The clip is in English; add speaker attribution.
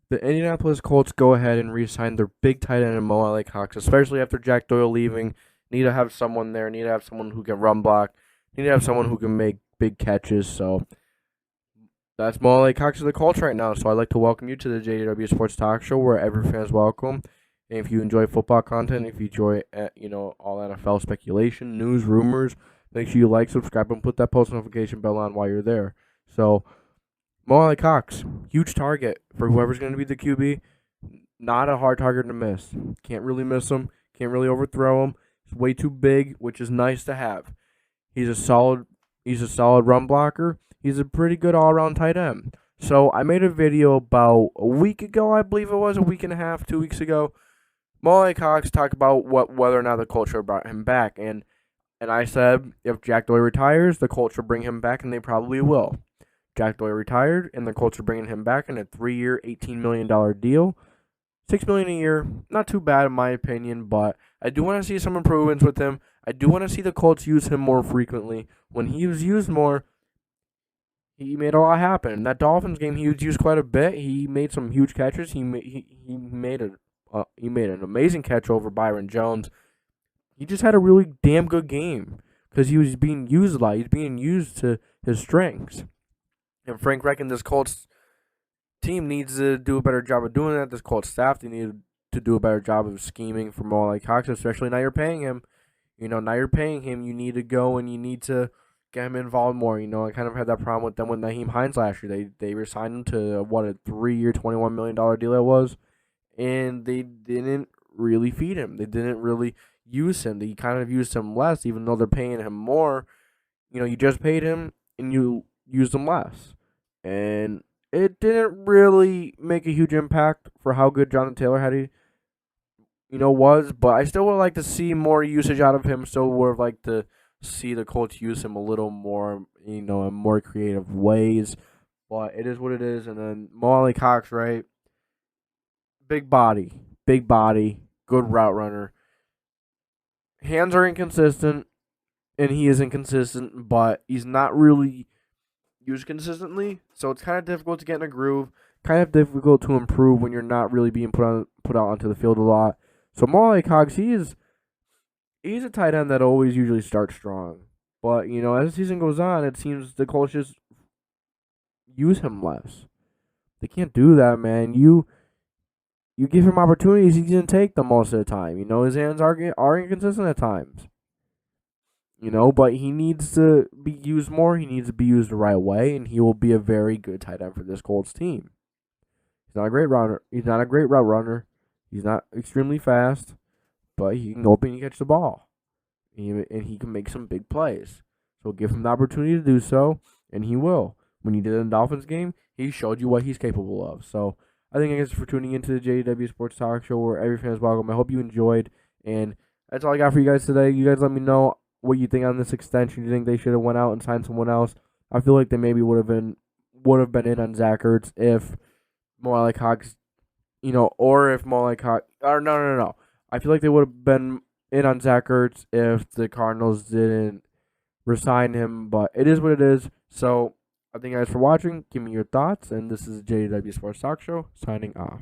Speaker 1: The Indianapolis Colts go ahead and re-sign their big tight end in Alie Cox, especially after Jack Doyle leaving. Need to have someone there. Need to have someone who can run block. Need to have someone who can make big catches. So that's Alie Cox of the Colts right now. So I'd like to welcome you to the JDW Sports Talk Show, where every fan's welcome. And if you enjoy football content, if you enjoy all NFL speculation, news, rumors, make sure you like, subscribe, and put that post notification bell on while you're there. So Alie Cox, huge target for whoever's going to be the QB. Not a hard target to miss. Can't really miss him. Can't really overthrow him. He's way too big, which is nice to have. He's a solid. He's a solid run blocker. He's a pretty good all-around tight end. So I made a video about a week ago, I believe it was, a week and a half, 2 weeks ago. Alie Cox talked about whether or not the Colts should brought him back, and I said if Jack Doyle retires, the Colts will bring him back, and they probably will. Jack Doyle retired, and the Colts are bringing him back in a 3-year, $18 million deal. $6 million a year, not too bad in my opinion, but I do want to see some improvements with him. I do want to see the Colts use him more frequently. When he was used more, he made a lot happen. In that Dolphins game, he was used quite a bit. He made some huge catches. He made an amazing catch over Byron Jones. He just had a really damn good game because he was being used a lot. He's being used to his strengths. And Frank reckon this Colts team needs to do a better job of doing that. This Colts staff, they need to do a better job of scheming for Alie Cox, especially now you're paying him. Now you're paying him. You need to go and you need to get him involved more. I kind of had that problem with them with Nyheim Hines last year. They re-signed him to a 3-year, $21 million deal it was, and they didn't really feed him. They didn't really use him. They kind of used him less, even though they're paying him more. You just paid him and you used him less. And it didn't really make a huge impact for how good Jonathan Taylor was, but I still would like to see more usage out of him. Still would have liked to see the Colts use him a little more, in more creative ways. But it is what it is. And then Alie Cox, right? Big body, good route runner. Hands are inconsistent, and he is inconsistent, but he's not really used consistently, so it's kind of difficult to get in a groove, kind of difficult to improve when you're not really being put out onto the field a lot. So Alie Cox, he's a tight end that always usually starts strong, but as the season goes on, it seems the Colts just use him less. They can't do that, man. You give him opportunities, he's gonna take them most of the time. His hands are inconsistent at times. But he needs to be used more. He needs to be used the right way, and he will be a very good tight end for this Colts team. He's not a great runner. He's not a great route runner. He's not extremely fast, but he can open and catch the ball, and he can make some big plays. So give him the opportunity to do so, and he will. When he did in the Dolphins game, he showed you what he's capable of. So I think thanks for tuning into the JDW Sports Talk Show, where every fan is welcome. I hope you enjoyed, and that's all I got for you guys today. You guys let me know what you think on this extension. You think they should have went out and signed someone else? I feel like they maybe would have been in on Zach Ertz if Alie Cox, or if Alie Cox, or no. I feel like they would have been in on Zach Ertz if the Cardinals didn't resign him, but it is what it is. So I thank you guys for watching. Give me your thoughts, and this is JW Sports Talk Show signing off.